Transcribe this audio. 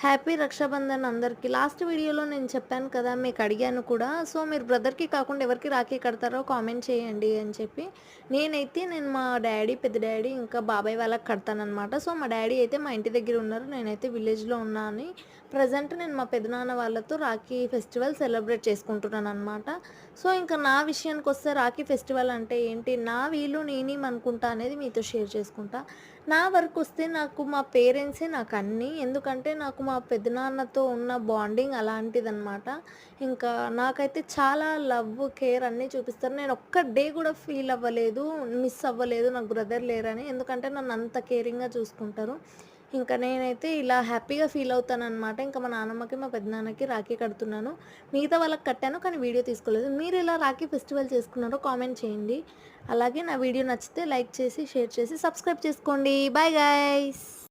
Happy Rakshabandhan అందరికీ. Last వీడియోలో నేను చెప్పాను కదా! మీకు అడిగాను కూడా. సో, మీరు బ్రదర్‌కి కాకుండా ఎవరికి రాఖీ కడతారో కామెంట్ చేయండి అని చెప్పి. నేను మా డ్యాడీ, పెద్ద డ్యాడీ ఇంకా బాబాయ్ వాళ్ళకి కడతాననమాట. సో, మా డ్యాడీ అయితే మా ఇంటి దగ్గర ఉన్నారు. నేనైతే విలేజ్‌లో ఉన్నా అని ప్రెజెంట్ నేను మా పెదనాన్న వాళ్ళతో రాఖీ ఫెస్టివల్ సెలబ్రేట్ చేసుకుంటున్నాననమాట. సో, ఇంకా నా విషయానికొస్తే రాఖీ ఫెస్టివల్ అంటే ఏంటి? నా వీలు నేనేమనుకుంటా అనేది మీతో షేర్ చేసుకుంటా. నా వరకొస్తే నాకు మా పేరెంట్సే నాకన్నీ. ఎందుకంటే నాకు మా పెదనాన్నతో ఉన్న బాండింగ్ అలాంటిదనమాట. ఇంకా నాకైతే చాలా లవ్, కేర్ అన్నీ చూపిస్తారు. నేను ఒక్క డే కూడా ఫీల్ అవ్వలేదు, మిస్ అవ్వలేదు నాకు బ్రదర్ లేరని. ఎందుకంటే నన్నంత కేరింగ్‌గా చూసుకుంటారు. ఇంకా నేనైతే ఇలా హ్యాపీగా ఫీల్ అవుతాననమాట. ఇంకా మా నానమ్మకి, మా పెదనాన్నకి రాఖీ కడుతున్నాను. మిగతా వాళ్ళకి కట్టాను కానీ వీడియో తీసుకోలేదు. మీరెలా రాఖీ ఫెస్టివల్ చేసుకున్నారో కామెంట్ చేయండి. అలాగే నా వీడియో నచ్చితే లైక్ చేసి, షేర్ చేసి, సబ్స్క్రైబ్ చేసుకోండి. Bye guys.